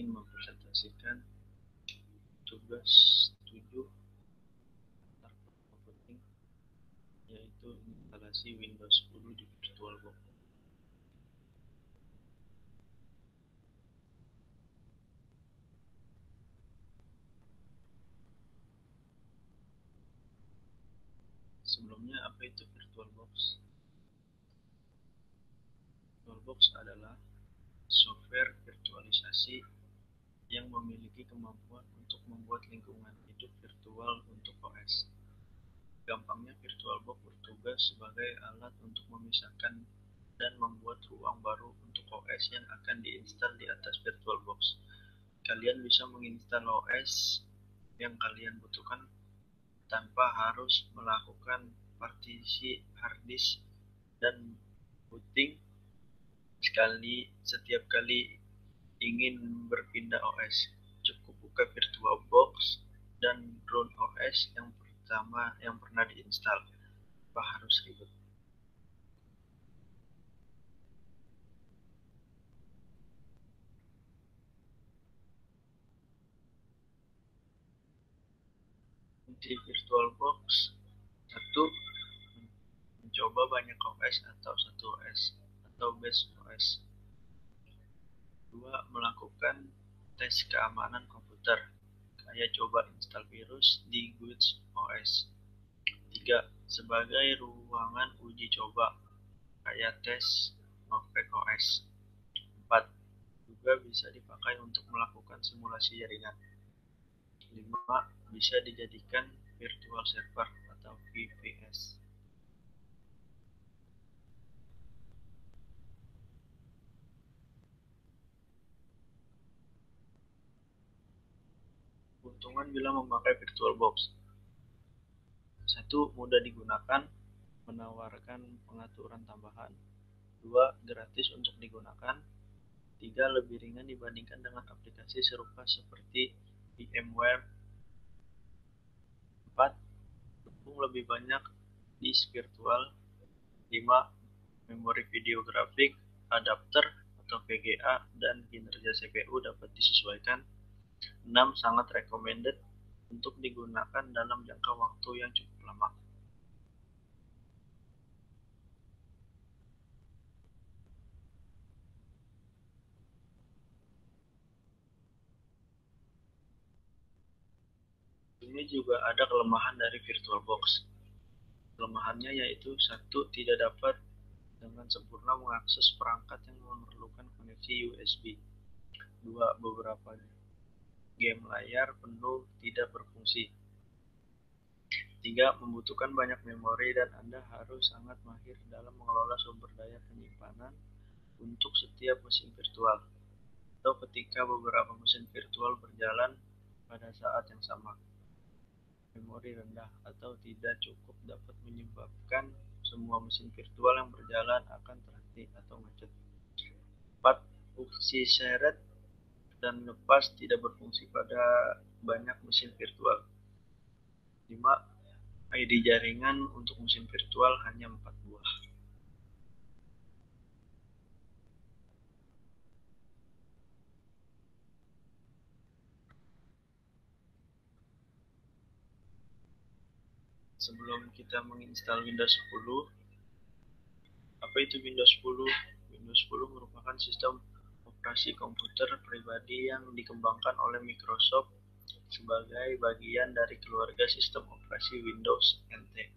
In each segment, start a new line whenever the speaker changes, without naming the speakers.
ingin mempresentasikan tugas 7 computing, yaitu instalasi Windows 10 di VirtualBox. Sebelumnya, apa itu VirtualBox? VirtualBox adalah software virtualisasi yang memiliki kemampuan untuk membuat lingkungan hidup virtual untuk OS. Gampangnya, VirtualBox bertugas sebagai alat untuk memisahkan dan membuat ruang baru untuk OS yang akan diinstal di atas VirtualBox. Kalian bisa menginstal OS yang kalian butuhkan tanpa harus melakukan partisi harddisk dan booting setiap kali ingin berpindah OS. Cukup buka VirtualBox dan run OS yang pertama yang pernah diinstal. Apa harus ribet? Di VirtualBox, 1. Mencoba banyak OS atau satu OS atau base OS. 2. Melakukan tes keamanan komputer, kayak coba install virus di Guides OS. 3. Sebagai ruangan uji coba, kayak tes Novak OS. 4. Juga bisa dipakai untuk melakukan simulasi jaringan. 5. Bisa dijadikan virtual server atau VPS. Keuntungan bila memakai VirtualBox: 1. Mudah digunakan, menawarkan pengaturan tambahan. 2. Gratis untuk digunakan. 3. Lebih ringan dibandingkan dengan aplikasi serupa seperti VMware. 4. Dukung lebih banyak disk virtual. 5. Memori video grafik, adapter atau VGA, dan kinerja CPU dapat disesuaikan. 6. Sangat recommended untuk digunakan dalam jangka waktu yang cukup lama. Ini juga ada kelemahan dari VirtualBox. Kelemahannya yaitu: 1. Tidak dapat dengan sempurna mengakses perangkat yang memerlukan koneksi USB. 2. Beberapa game layar penuh tidak berfungsi. 3. Membutuhkan banyak memori dan Anda harus sangat mahir dalam mengelola sumber daya penyimpanan untuk setiap mesin virtual, atau ketika beberapa mesin virtual berjalan pada saat yang sama. Memori rendah atau tidak cukup dapat menyebabkan semua mesin virtual yang berjalan akan terhenti atau macet. 4. Fungsi shared dan lepas tidak berfungsi pada banyak mesin virtual. 5. ID jaringan untuk mesin virtual hanya 4 buah. Sebelum kita menginstal Windows 10, apa itu Windows 10? Windows 10 merupakan sistem operasi komputer pribadi yang dikembangkan oleh Microsoft sebagai bagian dari keluarga sistem operasi Windows NT.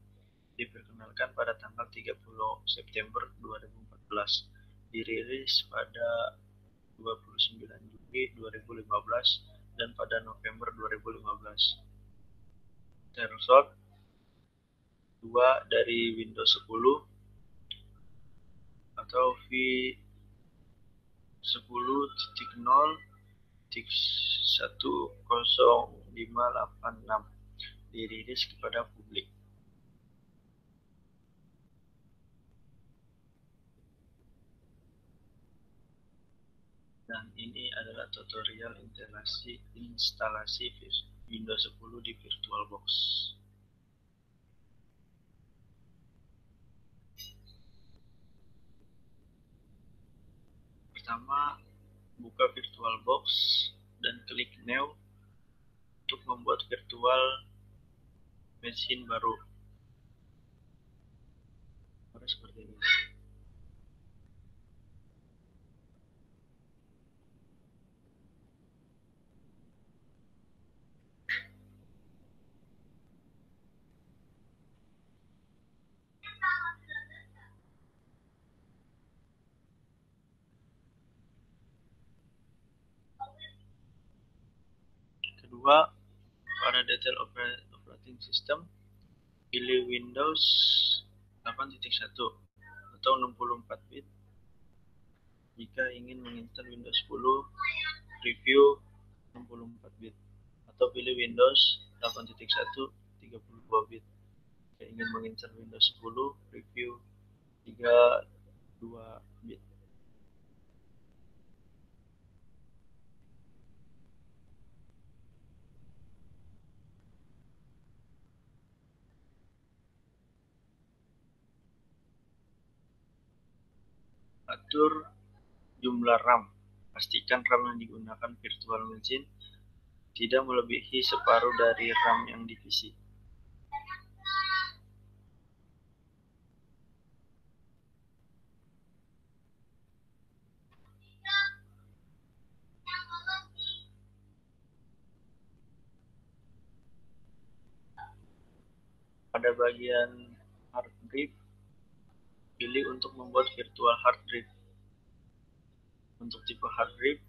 Diperkenalkan pada tanggal 30 September 2014, dirilis pada 29 Juli 2015, dan pada November 2015. Tershot 2 dari Windows 10 atau v10.0.10586 dirilis kepada publik. Dan ini adalah tutorial instalasi Windows 10 di VirtualBox. Pertama, buka VirtualBox dan klik New untuk membuat virtual machine baru. Seperti ini. Kedua, pada detail operating system, pilih Windows 8.1 atau 64 bit. Jika ingin menginstal Windows 10 preview 64 bit, atau pilih Windows 8.1 32 bit. Jika ingin menginstal Windows 10 preview 32 bit. Atur jumlah RAM. Pastikan RAM yang digunakan virtual machine tidak melebihi separuh dari RAM yang di PC. Pada bagian hard drive, pilih untuk membuat virtual hard drive. Untuk tipe hard drive,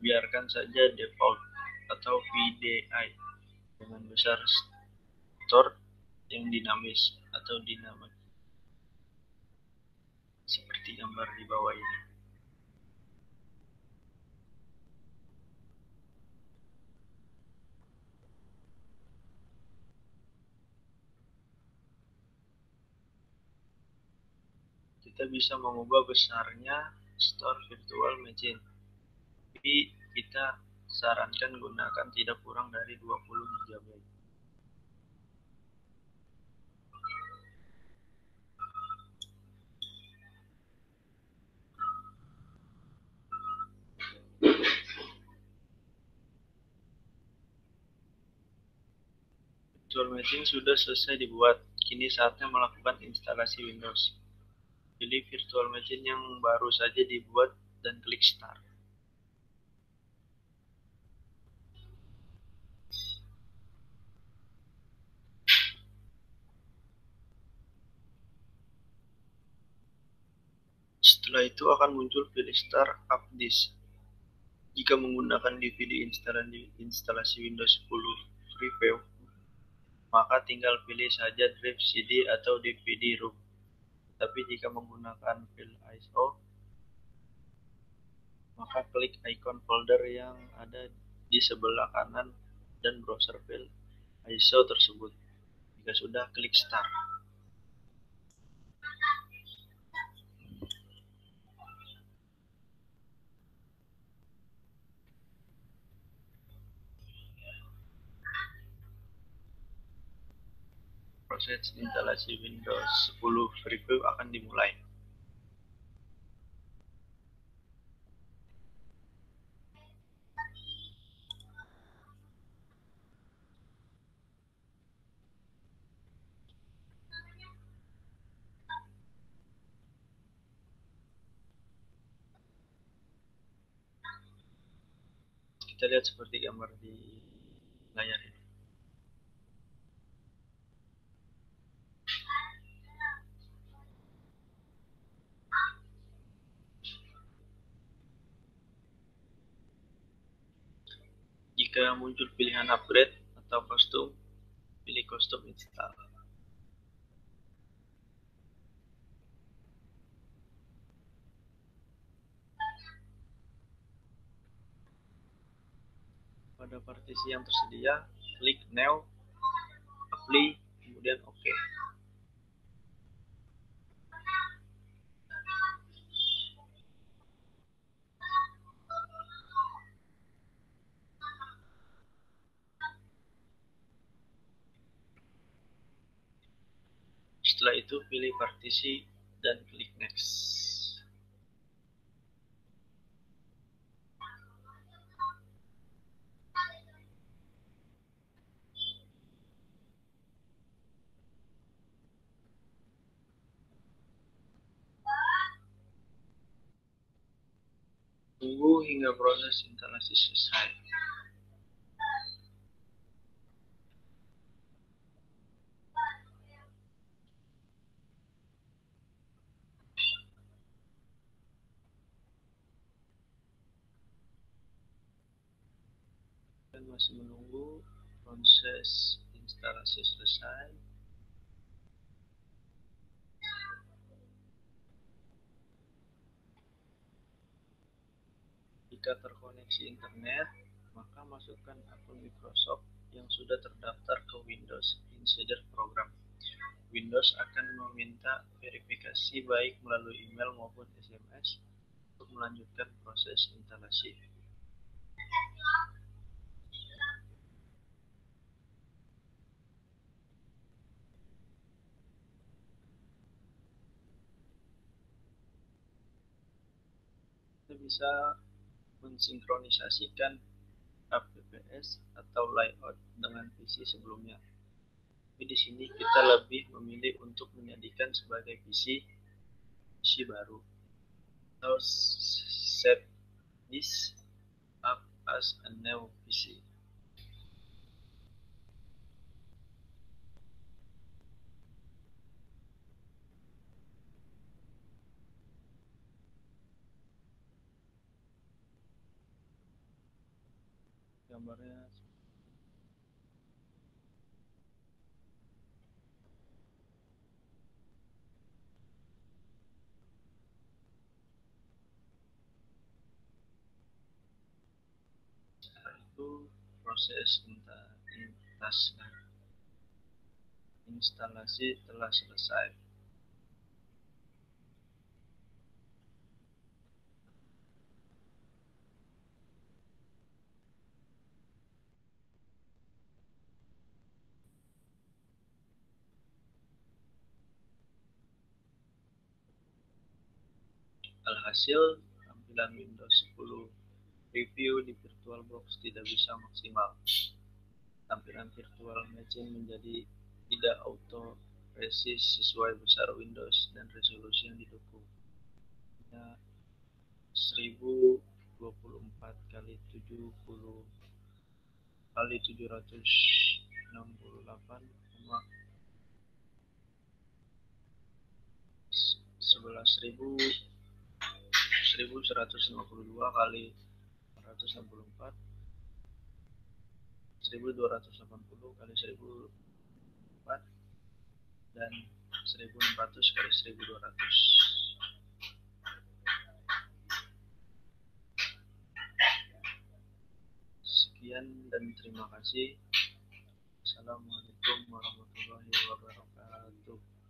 biarkan saja default atau VDI dengan besar store yang dinamis atau dinamik seperti gambar di bawah ini. Kita bisa mengubah besarnya store virtual machine, tapi kita sarankan gunakan tidak kurang dari 20 GB. Virtual machine sudah selesai dibuat, kini saatnya melakukan instalasi Windows. Pilih virtual machine yang baru saja dibuat dan klik Start. Setelah itu akan muncul pilih Start Up Disk. Jika menggunakan DVD instalasi Windows 10 Preview, maka tinggal pilih saja drive CD atau DVD-ROM. Tapi jika menggunakan file ISO, maka klik ikon folder yang ada di sebelah kanan dan browser file ISO tersebut. Jika sudah, klik Start. Proses instalasi Windows 10 Preview akan dimulai. Kita lihat seperti gambar di layar ini. Jika muncul pilihan upgrade atau custom, pilih custom install. Pada partisi yang tersedia, klik New, Apply, kemudian OK. Setelah itu pilih partisi dan klik Next. Tunggu hingga proses instalasi selesai. Dan masih menunggu proses instalasi selesai. Jika terkoneksi internet, maka masukkan akun Microsoft yang sudah terdaftar ke Windows Insider Program. Windows akan meminta verifikasi baik melalui email maupun SMS untuk melanjutkan proses instalasi. Kita bisa mensinkronisasikan APPS atau layout dengan PC sebelumnya. Tapi di sini kita lebih memilih untuk menjadikan sebagai PC baru atau set this up as a new PC. Gambarnya setelah itu proses instalasi telah selesai. Alhasil, tampilan Windows 10 Preview di VirtualBox tidak bisa maksimal. Tampilan virtual machine menjadi tidak auto presis sesuai besar Windows dan resolusi yang didukung. Hanya 1024 kali 70 kali 768, 11.152 kali 464, 1280 kali 1004, dan 1600 kali 1200. Sekian dan terima kasih. Assalamualaikum warahmatullahi wabarakatuh.